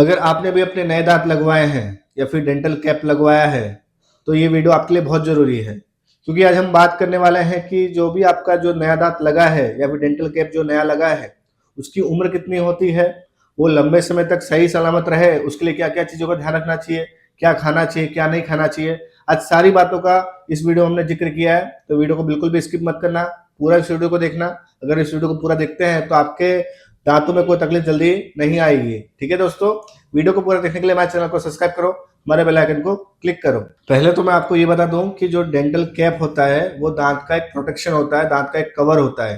अगर आपने भी अपने नए दांत लगवाए हैं या फिर डेंटल कैप लगवाया है, तो ये वीडियो आपके लिए बहुत ज़रूरी है। क्योंकि आज हम बात करने वाले हैं कि जो भी आपका जो नया दांत लगा है या फिर डेंटल कैप जो नया लगा है, उसकी उम्र कितनी होती है, वो लंबे समय तक सही सलामत रहे, उसके लिए क्या-क्या चीज़ों का ध्यान रखना चाहिए, क्या खाना चाहिए, क्या नहीं खाना चाहिए। आज सारी बातों का इस वीडियो में हमने ज़िक्र किया है, तो वीडियो को बिल्कुल भी स्किप मत करना, पूरा इस वीडियो को देखना। अगर इस वीडियो को पूरा देखते हैं, तो आपके दांतों में कोई तकलीफ जल्दी नहीं आएगी। ठीक है दोस्तों? वीडियो को पूरा देखने के लिए हमारे चैनल को सब्सक्राइब करो, हमारे बेल आइकन को क्लिक करो। पहले तो मैं आपको ये बता दूं कि जो डेंटल कैप होता है वो दांत का एक प्रोटेक्शन होता है, दांत का एक कवर होता है।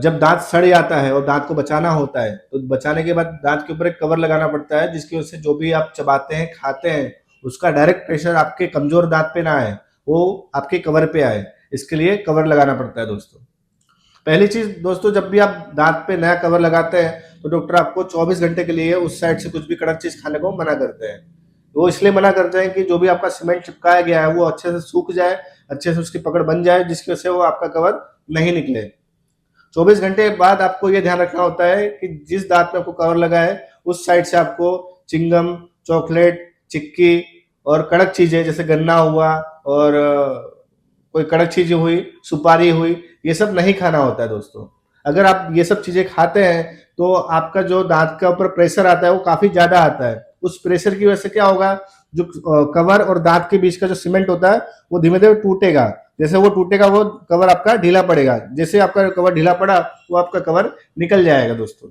जब दांत सड़ जाता है और दांत को बचाना होता है, तो बचाने के बाद दांत के ऊपर एक कवर लगाना पड़ता है, जिसकी वजह से जो भी आप चबाते हैं, खाते हैं, उसका डायरेक्ट प्रेशर आपके कमजोर दांत पे ना आए, वो आपके कवर पे आए। इसके लिए कवर लगाना पड़ता है दोस्तों। पहली चीज दोस्तों, जब भी आप दांत पे नया कवर लगाते हैं तो डॉक्टर आपको 24 घंटे के लिए उस साइड से कुछ भी कड़क चीज खाने को मना करते हैं। वो इसलिए मना करते हैं कि जो भी आपका सीमेंट चिपकाया गया है वो अच्छे से सूख जाए, अच्छे से उसकी पकड़ बन जाए, जिसकी वजह से वो आपका कवर नहीं निकले। 24 घंटे बाद आपको ये ध्यान रखना होता है कि जिस दांत में आपको कवर लगा है उस साइड से आपको चिंगम, चॉकलेट, चिक्की और कड़क चीजें जैसे गन्ना हुआ और कोई कड़क चीजें हुई, सुपारी हुई, ये सब नहीं खाना होता है दोस्तों। अगर आप ये सब चीजें खाते हैं तो आपका जो दांत के ऊपर प्रेशर आता है वो काफी ज्यादा आता है। उस प्रेशर की वजह से क्या होगा, जो कवर और दांत के बीच का जो सीमेंट होता है वो धीमे धीमे टूटेगा। जैसे वो टूटेगा वो कवर आपका ढीला पड़ेगा, जैसे आपका कवर ढीला पड़ा वो आपका कवर निकल जाएगा दोस्तों।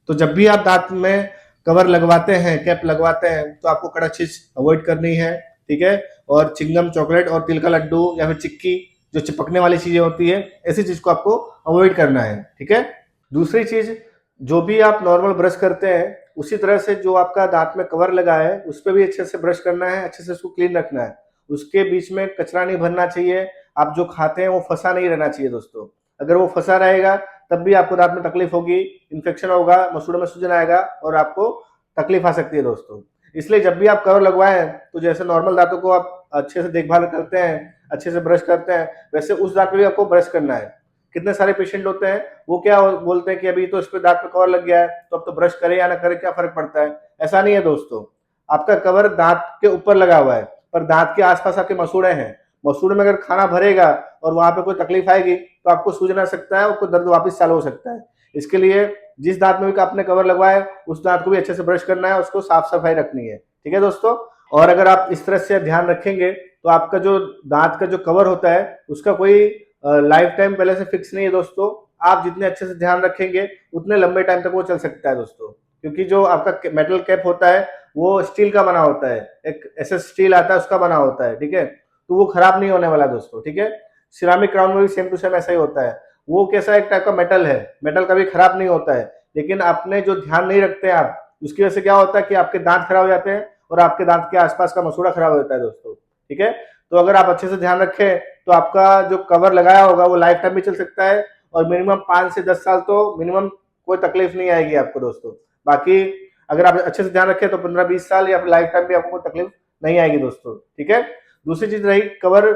तो जब भी आप दांत में कवर लगवाते हैं, कैप लगवाते हैं, तो आपको कड़क चीज अवॉइड करनी है। ठीक है? और चिंगम, चॉकलेट और तिल का लड्डू या फिर चिक्की जो चिपकने वाली चीजें होती है, ऐसी चीज को आपको अवॉइड करना है। ठीक है? दूसरी चीज, जो भी आप नॉर्मल ब्रश करते हैं उसी तरह से जो आपका दांत में कवर लगा है उस पर भी अच्छे से ब्रश करना है, अच्छे से उसको क्लीन रखना है। उसके बीच में कचरा नहीं भरना चाहिए। आप जो खाते हैं वो फंसा नहीं रहना चाहिए दोस्तों। अगर वो फंसा रहेगा तब भी आपको दांत में तकलीफ होगी, इन्फेक्शन होगा, मसूड़ों में सूजन आएगा और आपको तकलीफ आ सकती है दोस्तों। इसलिए जब भी आप कवर लगवाएं तो जैसे नॉर्मल दांतों को आप अच्छे से देखभाल करते हैं, अच्छे से ब्रश करते हैं, वैसे उस दांत में भी आपको ब्रश करना है। कितने सारे पेशेंट होते हैं वो क्या बोलते हैं कि अभी तो इस पे दांत पे कवर लग गया है तो अब तो ब्रश करे या ना करे क्या फर्क पड़ता है। ऐसा नहीं है दोस्तों। आपका कवर दांत के ऊपर लगा हुआ है पर दांत के आसपास आपके मसूड़े हैं। मसूड़े में अगर खाना भरेगा और वहां पे कोई तकलीफ आएगी तो आपको सूजन आ सकता है, आपको दर्द वापस चालू हो सकता है। इसके लिए जिस दांत में भी आपने कवर लगवाया है उस दांत को भी अच्छे से ब्रश करना है, उसको साफ सफाई रखनी है। ठीक है दोस्तों? और अगर आप इस तरह से ध्यान रखेंगे तो आपका जो दांत का जो कवर होता है उसका कोई लाइफ टाइम पहले से फिक्स नहीं है दोस्तों। आप जितने अच्छे से ध्यान रखेंगे उतने लंबे टाइम तक वो चल सकता है दोस्तों। क्योंकि जो आपका मेटल कैप होता है वो स्टील का बना होता है, एक एसएस स्टील आता है उसका बना होता है। ठीक है? तो वो खराब नहीं होने वाला दोस्तों। ठीक है? सिरामिक क्राउन में भी सेम टू सेम ऐसा ही होता है। वो कैसा एक टाइप का मेटल है, मेटल कभी खराब नहीं होता है। लेकिन आपने जो ध्यान नहीं रखते हैं आप, उसकी वजह से क्या होता है कि आपके दांत खराब हो जाते हैं और आपके दांत के आसपास का मसूड़ा खराब हो जाता है दोस्तों। ठीक है? तो अगर आप अच्छे से ध्यान रखें तो आपका जो कवर लगाया होगा वो लाइफ टाइम भी चल सकता है और मिनिमम 5 से 10 साल तो मिनिमम कोई तकलीफ नहीं आएगी आपको दोस्तों। बाकी अगर आप अच्छे से ध्यान रखें तो 15-20 साल या फिर लाइफ टाइम भी आपको कोई तकलीफ नहीं आएगी दोस्तों। ठीक है? दूसरी चीज रही, कवर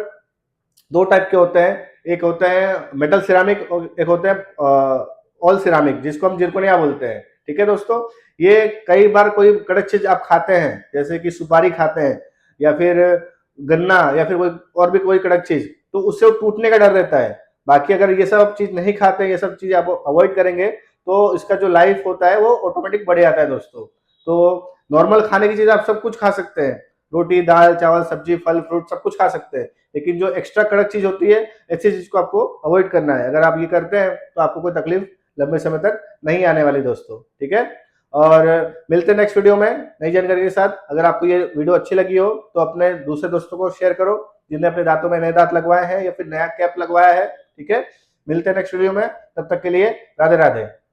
दो टाइप के होते हैं, एक होता है मेटल सिरामिक और एक होता है ऑल सिरामिक, जिसको हम जिरकोनिया बोलते हैं। ठीक है दोस्तों? ये कई बार कोई कड़क चीज आप खाते हैं जैसे कि सुपारी खाते हैं या फिर गन्ना या फिर कोई और भी कोई कड़क चीज, तो उससे टूटने का डर रहता है। बाकी अगर ये सब चीज नहीं खाते, ये सब चीज आप अवॉइड करेंगे तो इसका जो लाइफ होता है वो ऑटोमेटिक बढ़ जाता है दोस्तों। तो नॉर्मल खाने की चीज आप सब कुछ खा सकते हैं, रोटी, दाल, चावल, सब्जी, फल, फ्रूट सब कुछ खा सकते हैं। लेकिन जो एक्स्ट्रा कड़क चीज होती है ऐसी चीज को आपको अवॉइड करना है। अगर आप ये करते हैं तो आपको कोई तकलीफ लंबे समय तक नहीं आने वाली दोस्तों। ठीक है? और मिलते हैं नेक्स्ट वीडियो में नई जानकारी के साथ। अगर आपको ये वीडियो अच्छी लगी हो तो अपने दूसरे दोस्तों को शेयर करो जिन्हें अपने दांतों में नए दांत लगवाए हैं या फिर नया कैप लगवाया है। ठीक है? मिलते हैं नेक्स्ट वीडियो में, तब तक के लिए राधे राधे।